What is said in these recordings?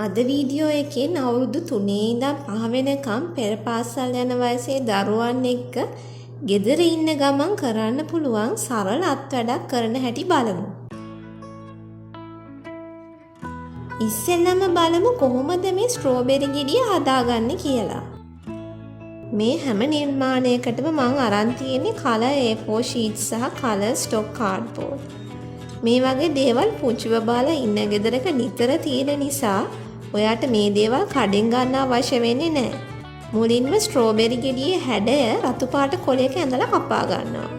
අද වීඩියෝ එකෙන් අවුරුදු 3 ඉඳන් 5 වෙනකම් පෙර පාසල් යන වයසේ දරුවන් එක්ක ගෙදර ඉන්න ගමන් කරන්න පුළුවන් සරල අත් වැඩක් කරන හැටි බලමු. ඉස්සෙල්ලම බලමු කොහොමද මේ ස්ට්‍රෝබෙරි ගෙඩිය හදාගන්නේ කියලා. මේ හැම නිර්මාණයකටම මම අරන් තියෙන්නේ කලර් A4 sheets සහ කලර් stock cardboard. මේ වගේ දේවල් පුංචිව බාලා ඉන්න ගෙදරක නිතර තියෙන නිසා ඔයාට මේ දේවල් කඩෙන් ගන්න අවශ්‍ය වෙන්නේ නැහැ. මුලින්ම ස්ට්‍රෝබෙරි ගෙඩියේ හැඩය රතු පාට කොලයක ඇඳලා කපා ගන්නවා.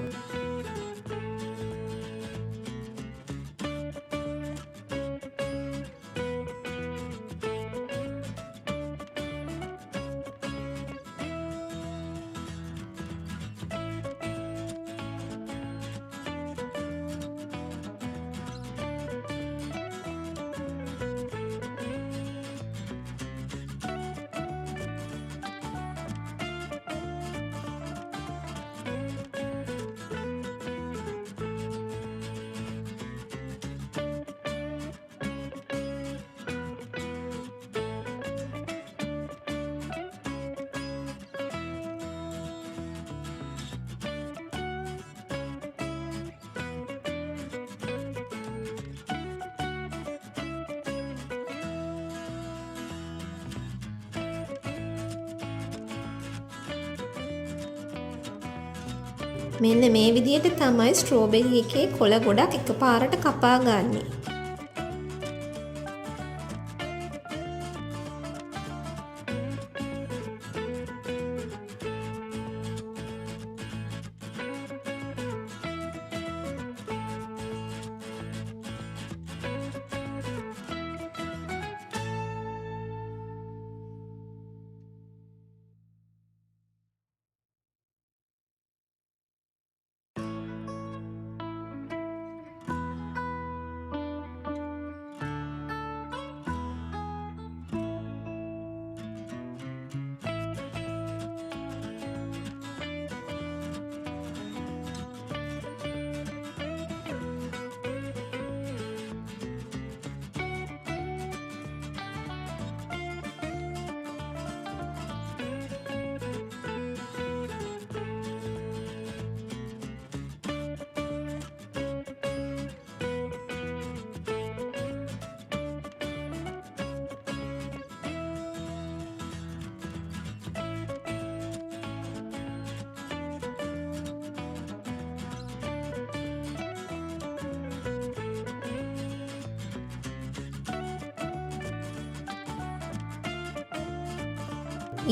මෙන්න මේ විදිහට තමයි ස්ට්‍රෝබෙරි එකේ කොළ ගොඩක් එකපාරට කපා ගන්නෙ.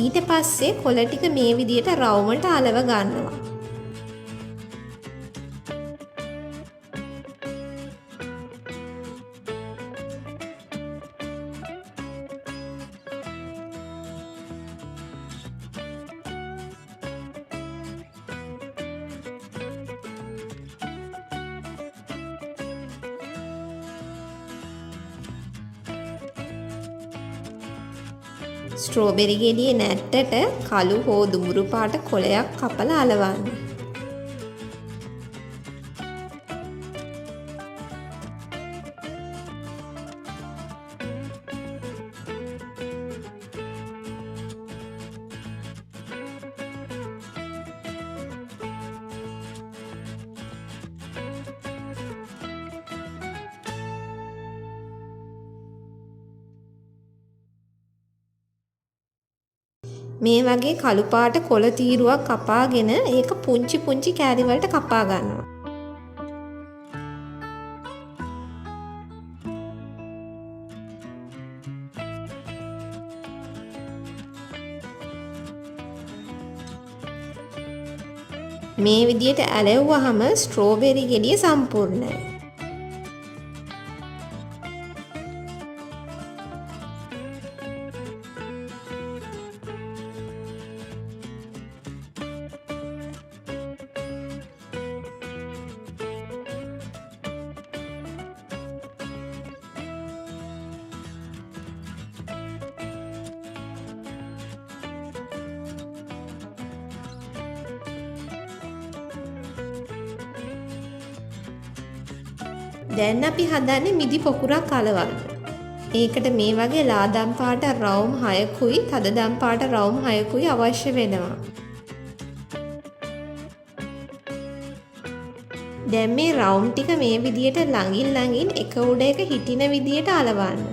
ඊට පස්සේ කොළ ටික මේ විදිහට රවුමට අලව ගන්නවා. ස්ට්‍රෝබෙරි ගෙඩියේ නැට්ටට කළු හෝ දුඹුරු පාට කොළයක් කපලා අලවන්න. මේ වගේ කළු පාට කොළ තීරුවක් කපාගෙන ඒක පුංචි පුංචි කෑලි වලට කපා ගන්නවා. මේ විදිහට ඇලෙව්වහම ස්ට්‍රෝබෙරි ගෙඩිය සම්පූර්ණයි. දැන් අපි හදන්නේ මිදි පොකුරක් අලවන්න. ඒකට මේ වගේ ලාදම් පාට රවුම් 6කුයි තදදම් පාට රවුම් 6කුයි අවශ්‍ය වෙනවා. දැන් මේ රවුම් ටික මේ විදියට ළඟින් එක උඩ එක හිටින විදියට අලවන්න.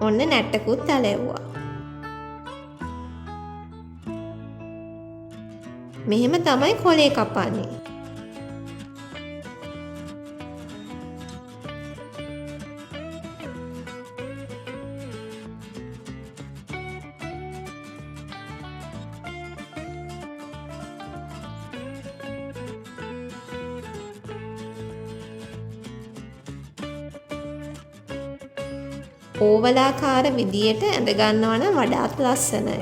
ඔන්න නැට්ටකුත් ඇලෙව්වා. මෙහෙම තමයි කොලේ කපන්නේ. ඕවලාකාර විදියට ඇඳ ගන්නවා නම් වඩාත් ලස්සනයි.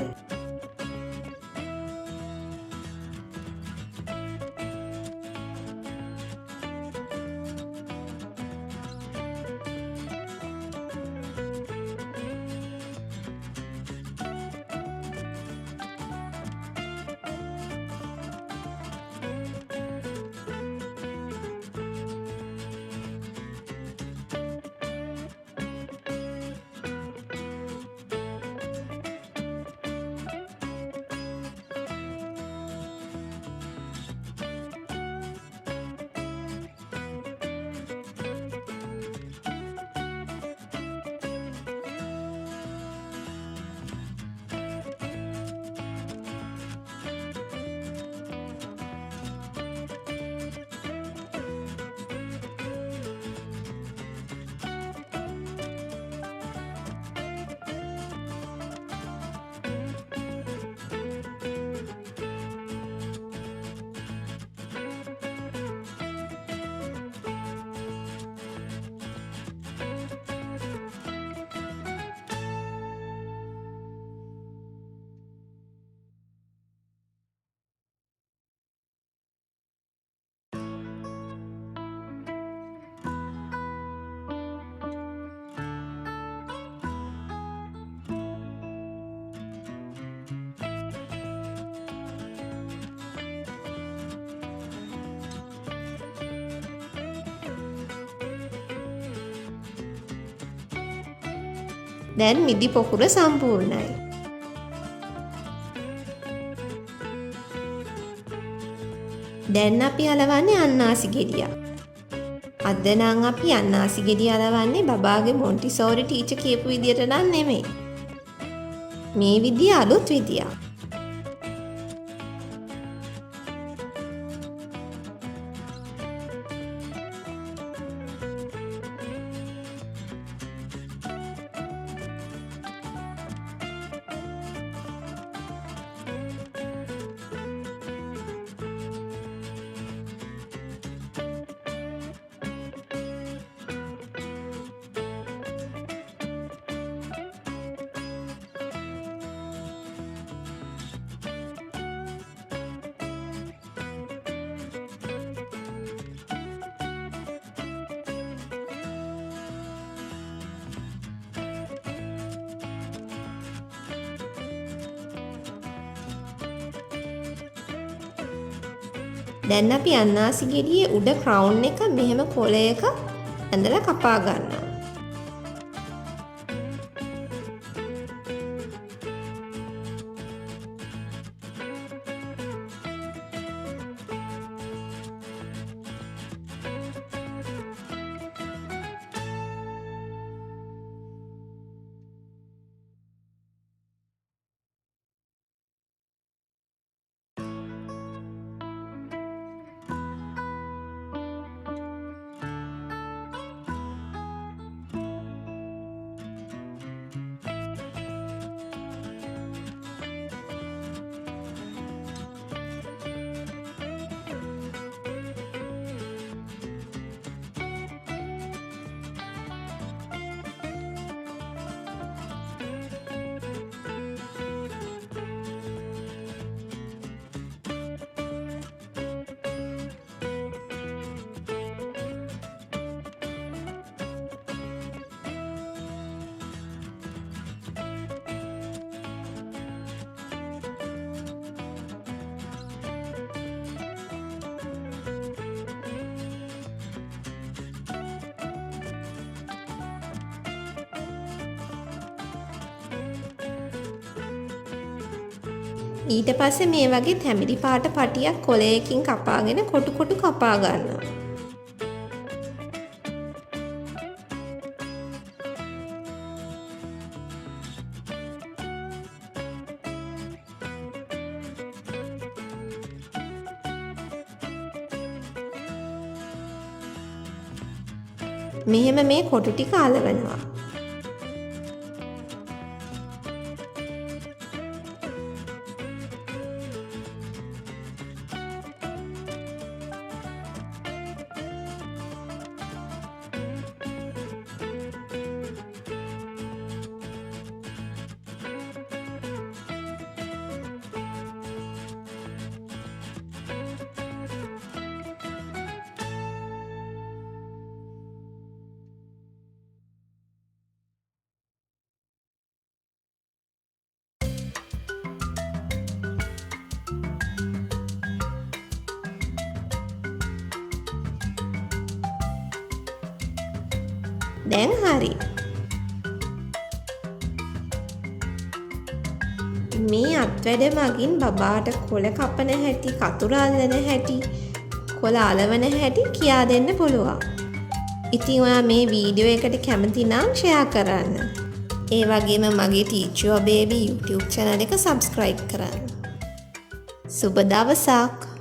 දැන් මිදි පොකුර සම්පූර්ණයි. දැන් අපි අලවන්නේ අන්නාසි ගෙඩියක්. අද නම් අපි අන්නාසි ගෙඩිය අලවන්නේ බබාගේ මොන්ටිසෝරි ටීචර් කියපු විදියට නම් නෙමෙයි. මේ විදිය අලුත් විදියක්. දැන් අපි අන්නාසි ගෙඩියේ උඩ ක්‍රවුන් එක මෙහෙම කොලයක ඇඳලා කපා ගන්නවා. ඊට පස්සේ මේ වගේ තැඹිලි පාට පටියක් කොලයකින් කපාගෙන කොටු කොටු කපා ගන්නවා. මෙහෙම මේ කොටු ටික අලවනවා. දැන් හරි. මේ අත්වැඩ මගින් බබාට කොළ කපන හැටි, කතුර අල්ලන හැටි, කොළ අලවන හැටි කියා දෙන්න පුළුවන්. ඉතින් ඔයා මේ වීඩියෝ එකට කැමති නම් ෂෙයා කරන්න. ඒ වගේම මගේ Teach Your Baby YouTube channel එක subscribe කරන්න. සුබ දවසක්.